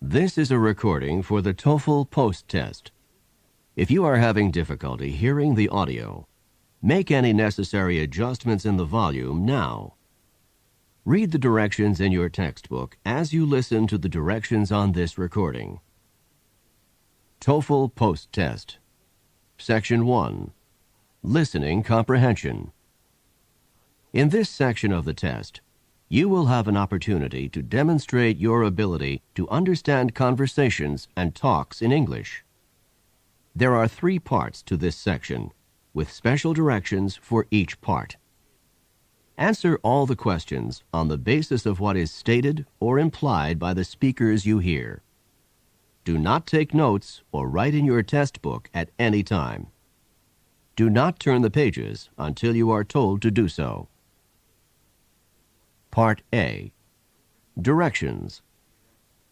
This is a recording for the TOEFL Post Test. If you are having difficulty hearing the audio, make any necessary adjustments in the volume now. Read the directions in your textbook as you listen to the directions on this recording. TOEFL Post Test. Section 1. Listening Comprehension. In this section of the test, you will have an opportunity to demonstrate your ability to understand conversations and talks in English. There are 3 parts to this section, with special directions for each part. Answer all the questions on the basis of what is stated or implied by the speakers you hear. Do not take notes or write in your test book at any time. Do not turn the pages until you are told to do so. Part A. Directions.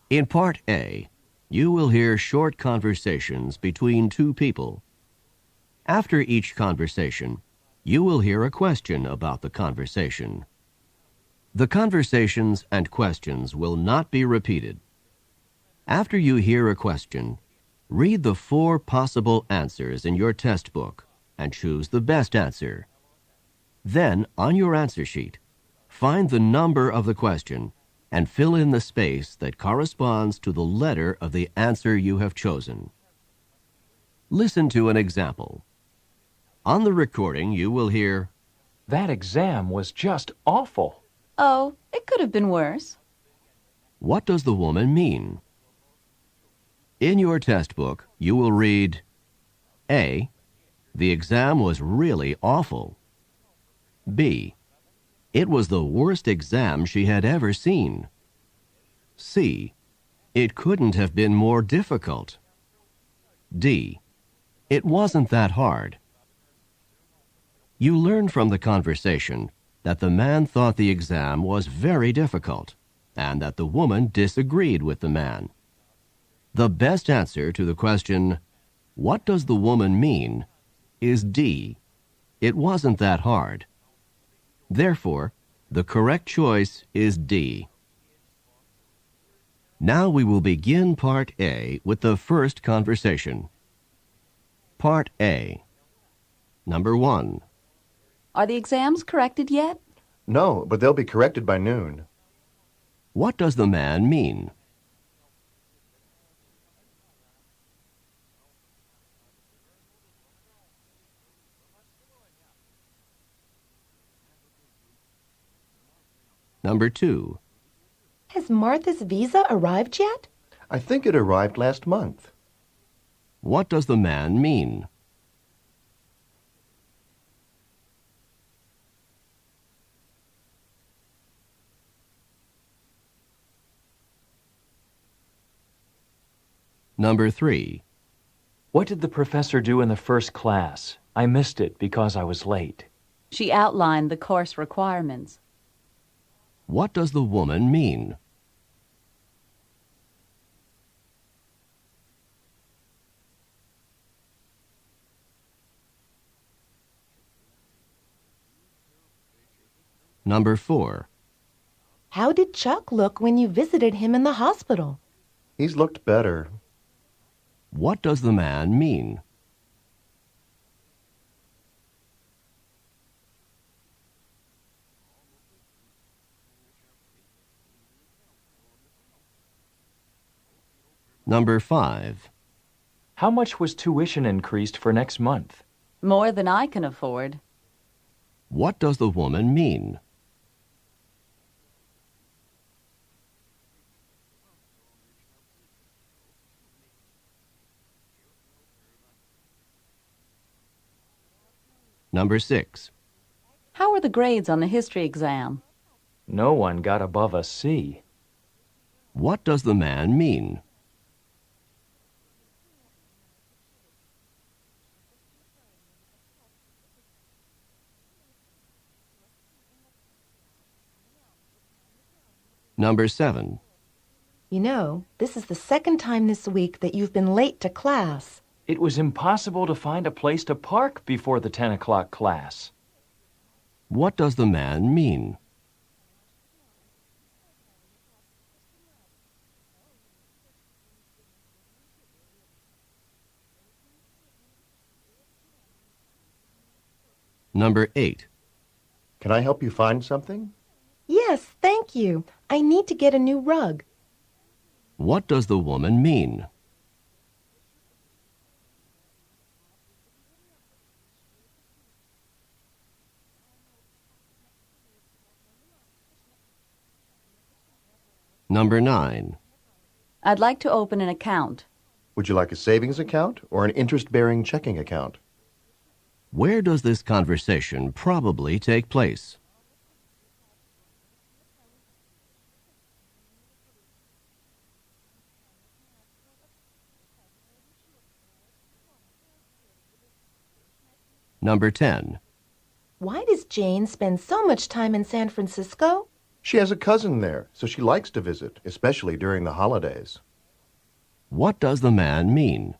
In Part A, you will hear short conversations between 2 people. After each conversation, you will hear a question about the conversation. The conversations and questions will not be repeated. After you hear a question, read the 4 possible answers in your test book and choose the best answer. Then, on your answer sheet, find the number of the question and fill in the space that corresponds to the letter of the answer you have chosen. Listen to an example. On the recording, you will hear, "That exam was just awful." Oh, it could have been worse. "What does the woman mean?" In your test book, you will read, A. The exam was really awful. B. It was the worst exam she had ever seen. C. It couldn't have been more difficult. D. It wasn't that hard. You learn from the conversation that the man thought the exam was very difficult and that the woman disagreed with the man. The best answer to the question, "What does the woman mean?" is D. It wasn't that hard. Therefore, the correct choice is D. Now we will begin Part A with the first conversation. Part A. Number 1. Are the exams corrected yet? No, but they'll be corrected by noon. What does the man mean? Number 2. Has Martha's visa arrived yet? I think it arrived last month. What does the man mean? Number 3. What did the professor do in the first class? I missed it because I was late. She outlined the course requirements. What does the woman mean? Number 4. How did Chuck look when you visited him in the hospital? He's looked better. What does the man mean? Number 5. How much was tuition increased for next month? More than I can afford. What does the woman mean? Number 6. How were the grades on the history exam? No one got above a C. What does the man mean? Number 7. You know, this is the second time this week that you've been late to class. It was impossible to find a place to park before the 10 o'clock class. What does the man mean? Number 8. Can I help you find something? Yes, thank you. I need to get a new rug. What does the woman mean? Number 9. I'd like to open an account. Would you like a savings account or an interest-bearing checking account? Where does this conversation probably take place? Number 10. Why does Jane spend so much time in San Francisco? She has a cousin there, so she likes to visit, especially during the holidays. What does the man mean?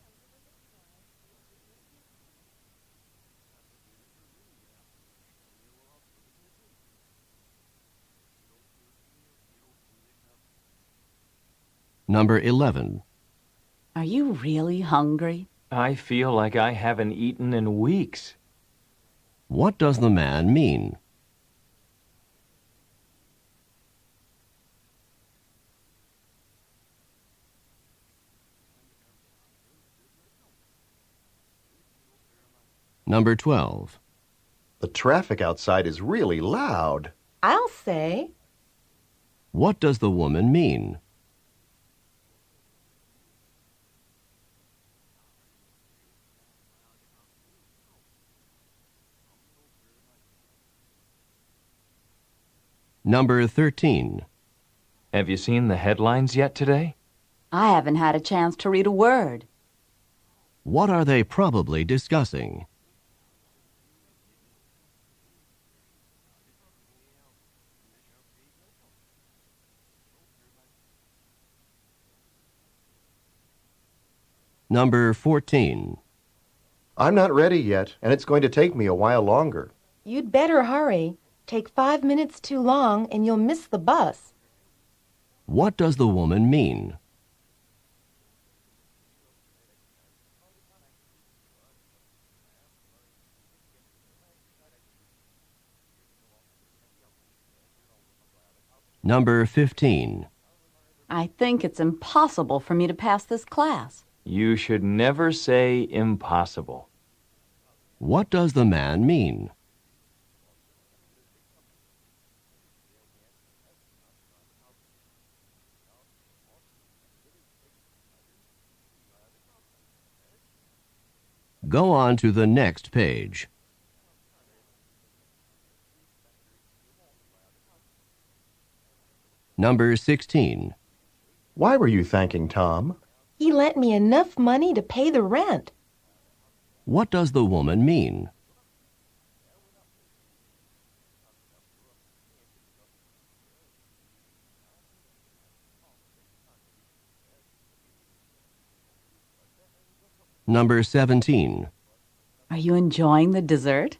Number 11. Are you really hungry? I feel like I haven't eaten in weeks. What does the man mean? Number 12. The traffic outside is really loud. I'll say. What does the woman mean? Number 13. Have you seen the headlines yet today? I haven't had a chance to read a word. What are they probably discussing? Number 14. I'm not ready yet, and it's going to take me a while longer. You'd better hurry. Take 5 minutes too long and you'll miss the bus. What does the woman mean? Number 15. I think it's impossible for me to pass this class. You should never say impossible. What does the man mean? Go on to the next page. Number 16. Why were you thanking Tom? He lent me enough money to pay the rent. What does the woman mean? Number 17. Are you enjoying the dessert?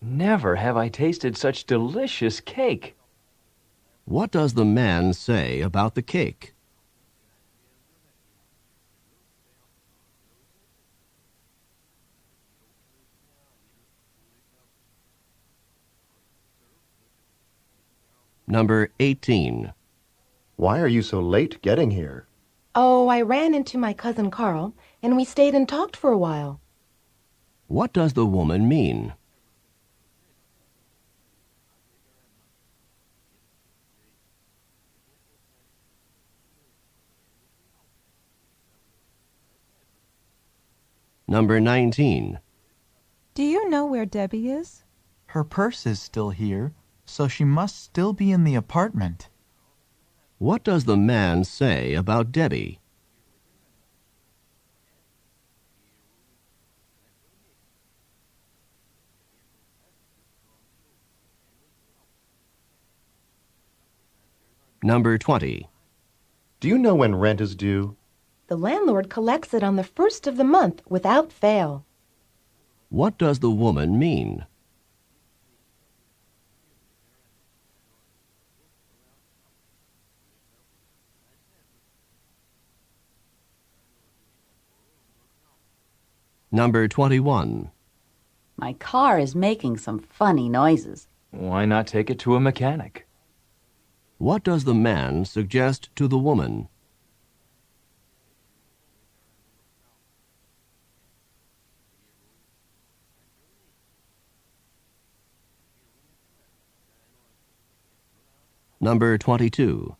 Never have I tasted such delicious cake. What does the man say about the cake? Number 18. Why are you so late getting here? Oh, I ran into my cousin Carl, and we stayed and talked for a while. What does the woman mean? Number 19. Do you know where Debbie is? Her purse is still here, so she must still be in the apartment. What does the man say about Debbie? Number 20. Do you know when rent is due? The landlord collects it on the first of the month without fail. What does the woman mean? Number 21. My car is making some funny noises. Why not take it to a mechanic? What does the man suggest to the woman? Number 22.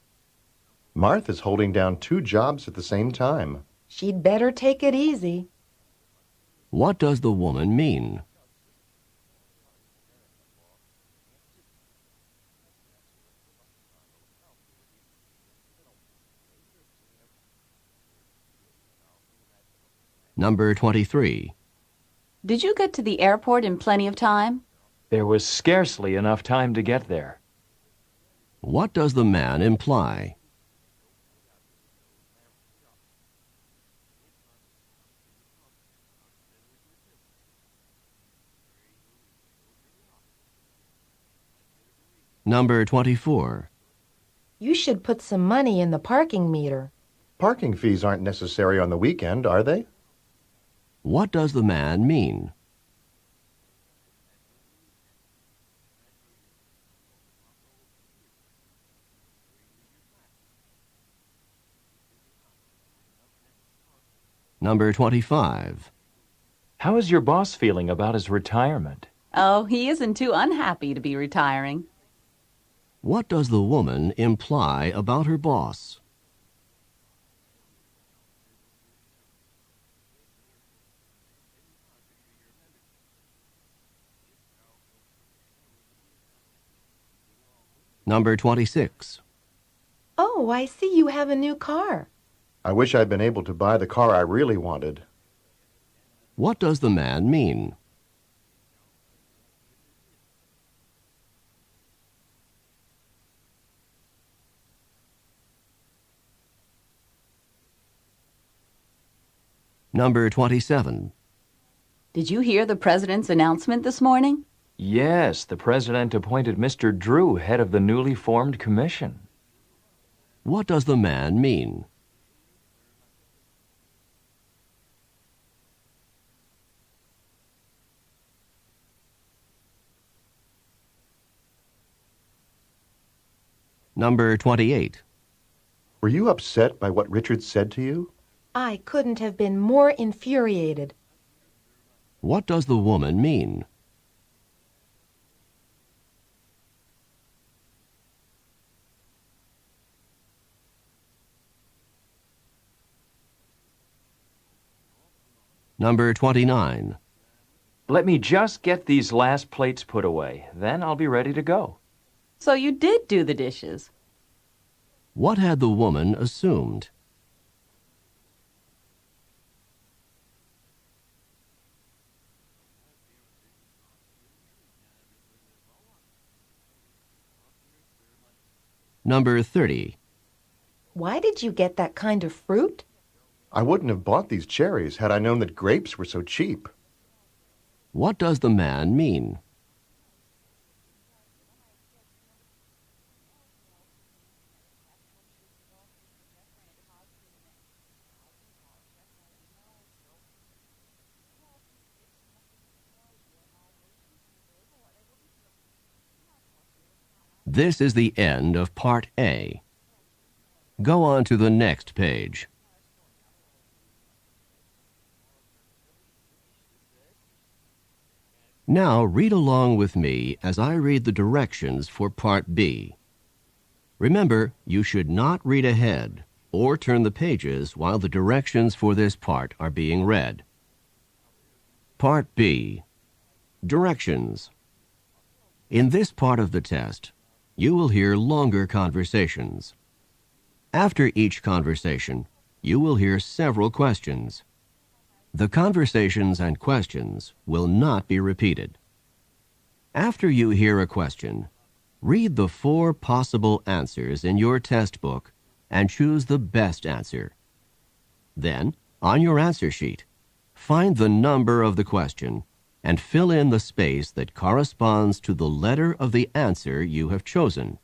Martha's holding down 2 jobs at the same time. She'd better take it easy. What does the woman mean? Number 23. Did you get to the airport in plenty of time? There was scarcely enough time to get there. What does the man imply? Number 24. You should put some money in the parking meter. Parking fees aren't necessary on the weekend, are they? What does the man mean? Number 25. How is your boss feeling about his retirement? Oh, he isn't too unhappy to be retiring. What does the woman imply about her boss? Number 26. Oh, I see you have a new car. I wish I'd been able to buy the car I really wanted. What does the man mean? Number 27. Did you hear the president's announcement this morning? Yes, the president appointed Mr. Drew head of the newly formed commission. What does the man mean? Number 28. Were you upset by what Richard said to you? I couldn't have been more infuriated. What does the woman mean? Number 29. Let me just get these last plates put away. Then I'll be ready to go. So you did do the dishes. What had the woman assumed? Number 30. Why did you get that kind of fruit? I wouldn't have bought these cherries had I known that grapes were so cheap. What does the man mean? This is the end of Part A. Go on to the next page. Now read along with me as I read the directions for Part B. Remember, you should not read ahead or turn the pages while the directions for this part are being read. Part B. Directions. In this part of the test, you will hear longer conversations. After each conversation, you will hear several questions. The conversations and questions will not be repeated. After you hear a question, read the 4 possible answers in your test book and choose the best answer. Then, on your answer sheet, find the number of the question and fill in the space that corresponds to the letter of the answer you have chosen.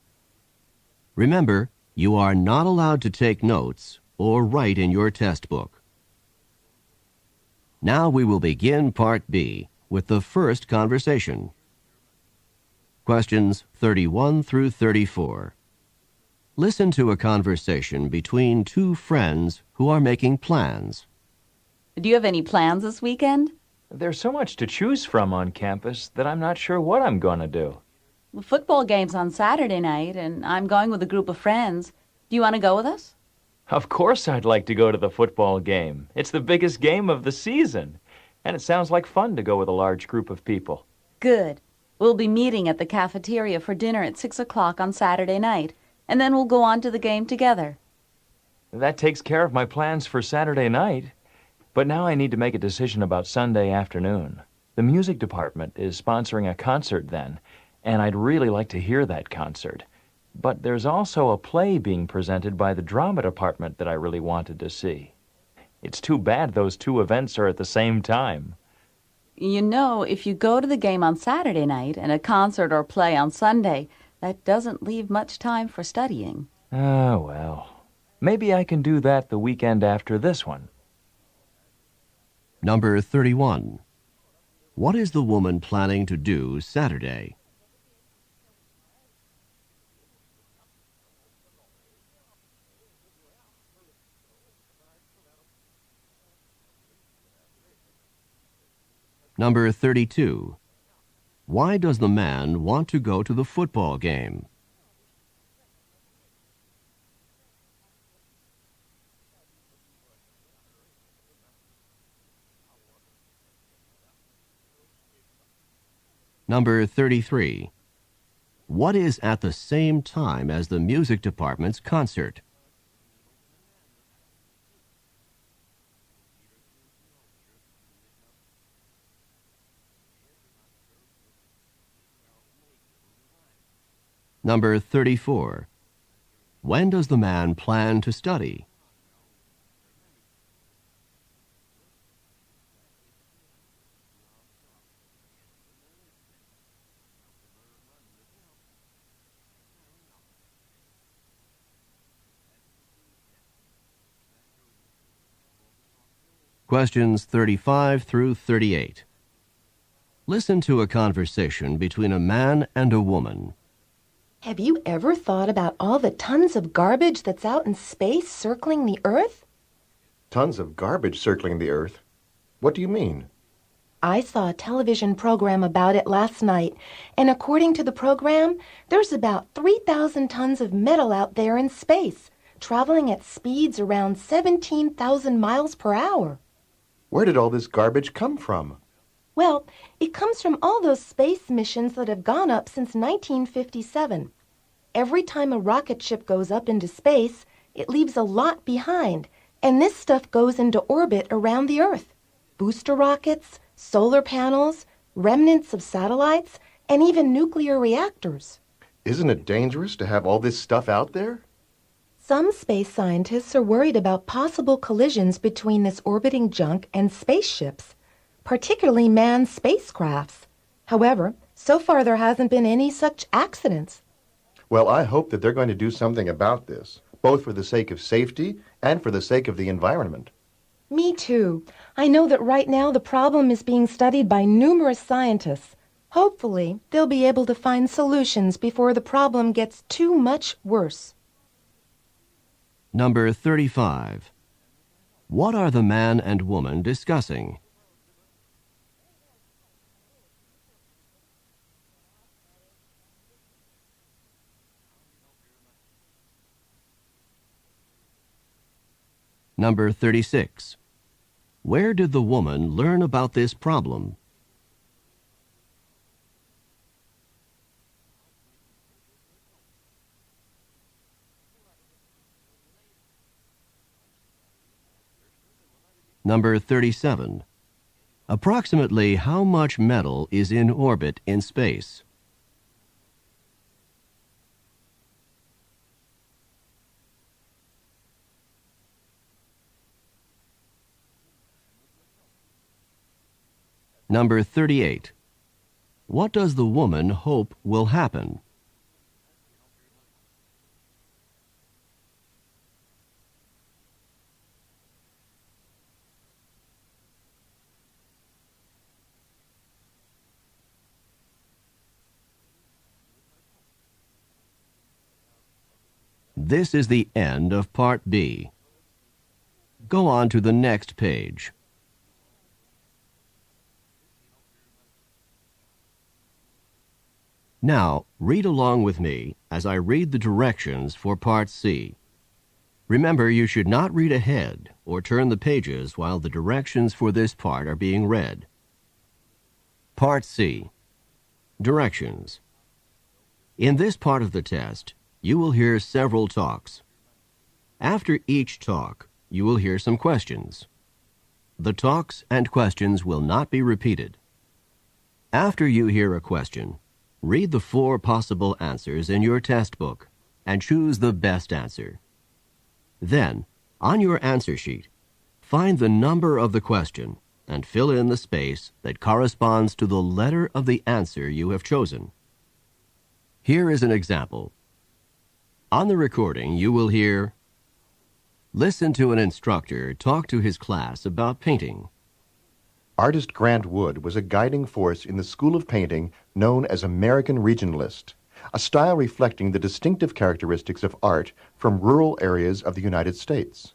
Remember, you are not allowed to take notes or write in your test book. Now we will begin Part B with the first conversation. Questions 31 through 34. Listen to a conversation between two friends who are making plans. Do you have any plans this weekend? There's so much to choose from on campus that I'm not sure what I'm going to do. The football game's on Saturday night, and I'm going with a group of friends. Do you want to go with us? Of course I'd like to go to the football game. It's the biggest game of the season. And it sounds like fun to go with a large group of people. Good. We'll be meeting at the cafeteria for dinner at 6 o'clock on Saturday night, and then we'll go on to the game together. That takes care of my plans for Saturday night. But now I need to make a decision about Sunday afternoon. The music department is sponsoring a concert then, and I'd really like to hear that concert. But there's also a play being presented by the drama department that I really wanted to see. It's too bad those two events are at the same time. You know, if you go to the game on Saturday night and a concert or play on Sunday, that doesn't leave much time for studying. Oh, well. Maybe I can do that the weekend after this one. Number 31. What is the woman planning to do Saturday? Number 32. Why does the man want to go to the football game? Number 33. What is at the same time as the music department's concert? Number 34. When does the man plan to study? Questions 35 through 38. Listen to a conversation between a man and a woman. Have you ever thought about all the tons of garbage that's out in space circling the Earth? Tons of garbage circling the Earth. What do you mean? I saw a television program about it last night, and according to the program, there's about 3,000 tons of metal out there in space, traveling at speeds around 17,000 miles per hour. Where did all this garbage come from? Well, it comes from all those space missions that have gone up since 1957. Every time a rocket ship goes up into space, it leaves a lot behind, and this stuff goes into orbit around the Earth. Booster rockets, solar panels, remnants of satellites, and even nuclear reactors. Isn't it dangerous to have all this stuff out there? Some space scientists are worried about possible collisions between this orbiting junk and spaceships, particularly manned spacecrafts. However, so far there hasn't been any such accidents. Well, I hope that they're going to do something about this, both for the sake of safety and for the sake of the environment. Me too. I know that right now the problem is being studied by numerous scientists. Hopefully, they'll be able to find solutions before the problem gets too much worse. Number 35. What are the man and woman discussing? Number 36. Where did the woman learn about this problem? Number 37. Approximately how much metal is in orbit in space? Number 38. What does the woman hope will happen? This is the end of Part B. Go on to the next page. Now, read along with me as I read the directions for Part C. Remember, you should not read ahead or turn the pages while the directions for this part are being read. Part C. Directions. In this part of the test, you will hear several talks. After each talk, you will hear some questions. The talks and questions will not be repeated. After you hear a question, read the 4 possible answers in your test book and choose the best answer. Then, on your answer sheet, find the number of the question and fill in the space that corresponds to the letter of the answer you have chosen. Here is an example. On the recording, you will hear, "Listen to an instructor talk to his class about painting." Artist Grant Wood was a guiding force in the school of painting known as American Regionalist, a style reflecting the distinctive characteristics of art from rural areas of the United States.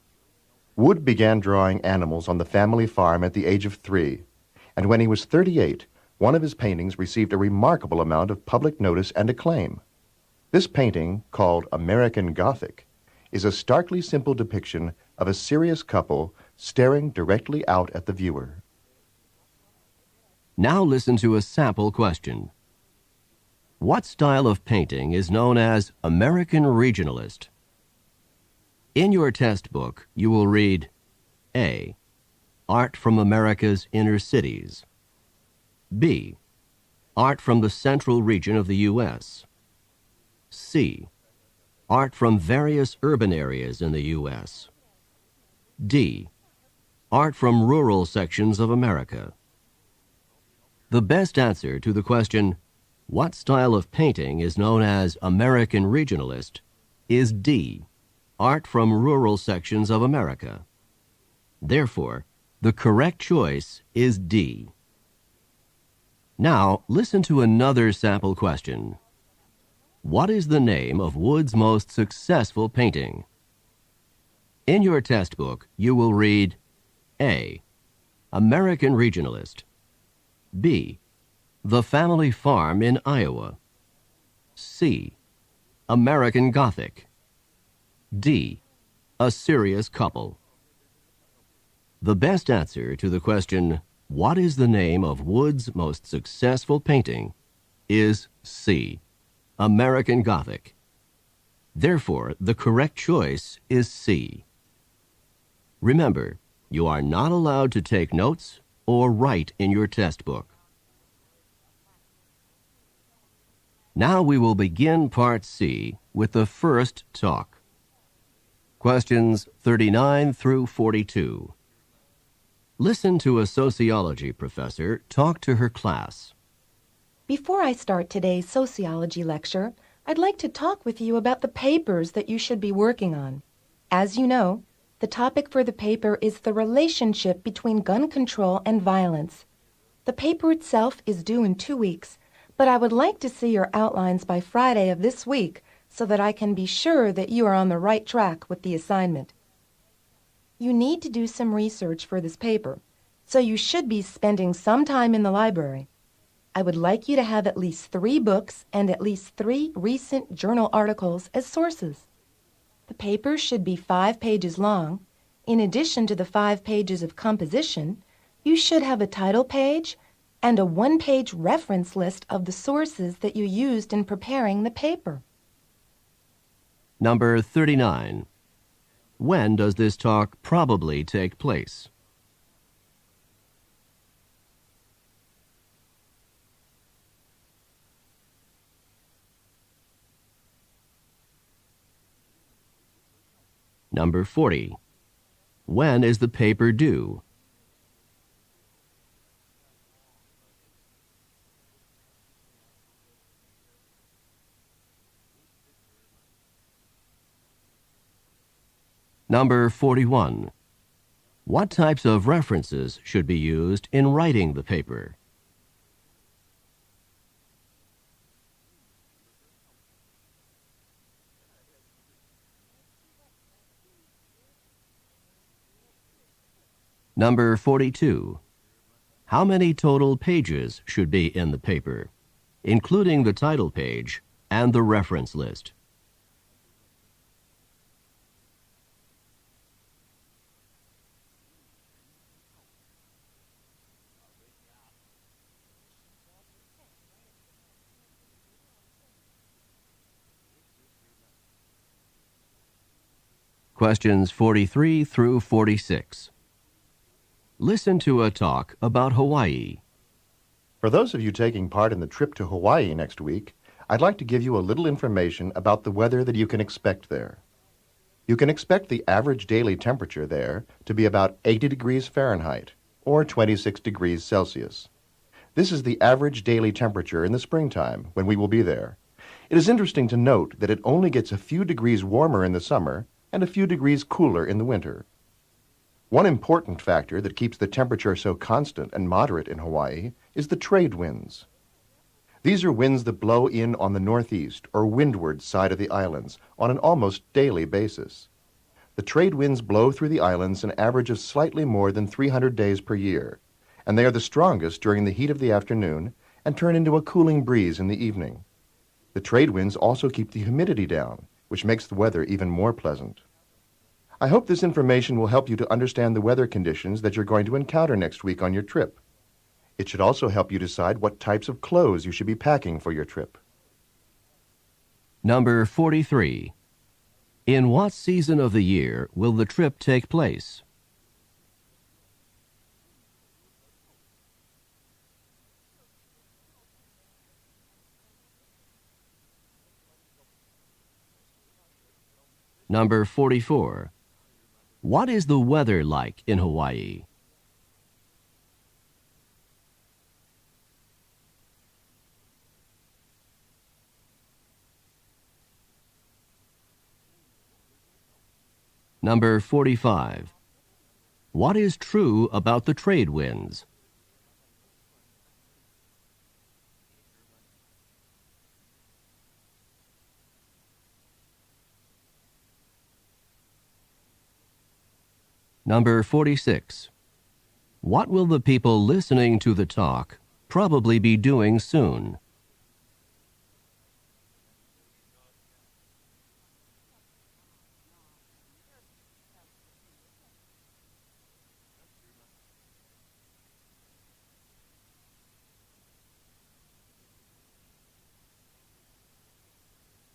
Wood began drawing animals on the family farm at the age of 3, and when he was 38, one of his paintings received a remarkable amount of public notice and acclaim. This painting, called American Gothic, is a starkly simple depiction of a serious couple staring directly out at the viewer. Now listen to a sample question. What style of painting is known as American Regionalist? In your test book, you will read A. Art from America's inner cities. B. Art from the central region of the U.S. C. Art from various urban areas in the U.S. D. Art from rural sections of America. The best answer to the question, what style of painting is known as American Regionalist, is D. Art from rural sections of America. Therefore, the correct choice is D. Now, listen to another sample question. What is the name of Wood's most successful painting? In your test book, you will read A. American Regionalist. B. The Family Farm in Iowa. C. American Gothic. D. A Serious Couple. The best answer to the question, what is the name of Wood's most successful painting, is C. American Gothic. Therefore, the correct choice is C. Remember, you are not allowed to take notes or write in your test book. Now we will begin Part C with the first talk. Questions 39 through 42. Listen to a sociology professor talk to her class. Before I start today's sociology lecture, I'd like to talk with you about the papers that you should be working on. As you know, the topic for the paper is the relationship between gun control and violence. The paper itself is due in 2 weeks, but I would like to see your outlines by Friday of this week so that I can be sure that you are on the right track with the assignment. You need to do some research for this paper, so you should be spending some time in the library. I would like you to have at least 3 books and at least 3 recent journal articles as sources. The paper should be 5 pages long. In addition to the 5 pages of composition, you should have a title page and a 1-page reference list of the sources that you used in preparing the paper. Number 39. When does this talk probably take place? Number 40. When is the paper due? Number 41. What types of references should be used in writing the paper? Number 42. How many total pages should be in the paper, including the title page and the reference list? Questions 43 through 46. Listen to a talk about Hawaii. For those of you taking part in the trip to Hawaii next week, I'd like to give you a little information about the weather that you can expect there. You can expect the average daily temperature there to be about 80 degrees Fahrenheit, or 26 degrees Celsius. This is the average daily temperature in the springtime when we will be there. It is interesting to note that it only gets a few degrees warmer in the summer and a few degrees cooler in the winter. One important factor that keeps the temperature so constant and moderate in Hawaii is the trade winds. These are winds that blow in on the northeast or windward side of the islands on an almost daily basis. The trade winds blow through the islands an average of slightly more than 300 days per year, and they are the strongest during the heat of the afternoon and turn into a cooling breeze in the evening. The trade winds also keep the humidity down, which makes the weather even more pleasant. I hope this information will help you to understand the weather conditions that you're going to encounter next week on your trip. It should also help you decide what types of clothes you should be packing for your trip. Number 43. In what season of the year will the trip take place? Number 44. What is the weather like in Hawaii? Number 45. What is true about the trade winds? Number 46. What will the people listening to the talk probably be doing soon?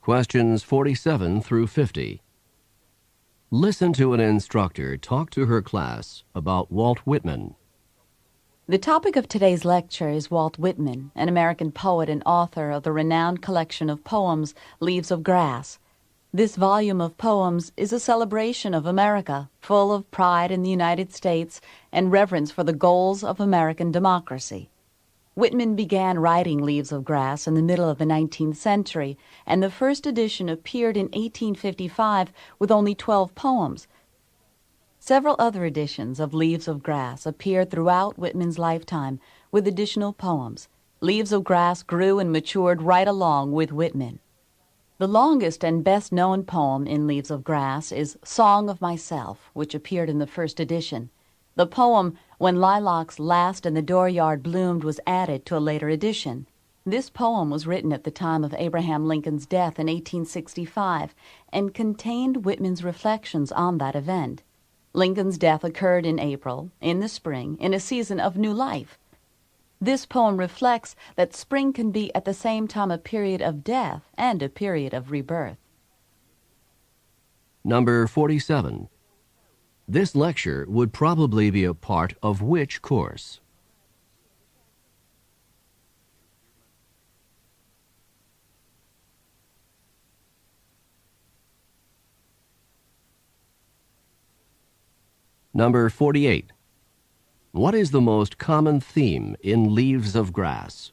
Questions 47 through 50. Listen to an instructor talk to her class about Walt Whitman. The topic of today's lecture is Walt Whitman, an American poet and author of the renowned collection of poems, Leaves of Grass. This volume of poems is a celebration of America, full of pride in the United States and reverence for the goals of American democracy. Whitman began writing Leaves of Grass in the middle of the 19th century, and the first edition appeared in 1855 with only 12 poems. Several other editions of Leaves of Grass appeared throughout Whitman's lifetime with additional poems. Leaves of Grass grew and matured right along with Whitman. The longest and best-known poem in Leaves of Grass is Song of Myself, which appeared in the first edition. The poem, When Lilacs Last in the Dooryard Bloomed, was added to a later edition. This poem was written at the time of Abraham Lincoln's death in 1865 and contained Whitman's reflections on that event. Lincoln's death occurred in April, in the spring, in a season of new life. This poem reflects that spring can be at the same time a period of death and a period of rebirth. Number 47. This lecture would probably be a part of which course? Number 48. What is the most common theme in Leaves of Grass?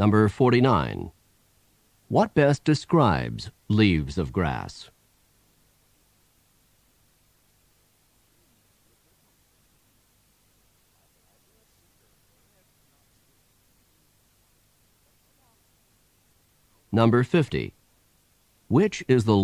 Number 49. What best describes Leaves of Grass? Number 50. Which is the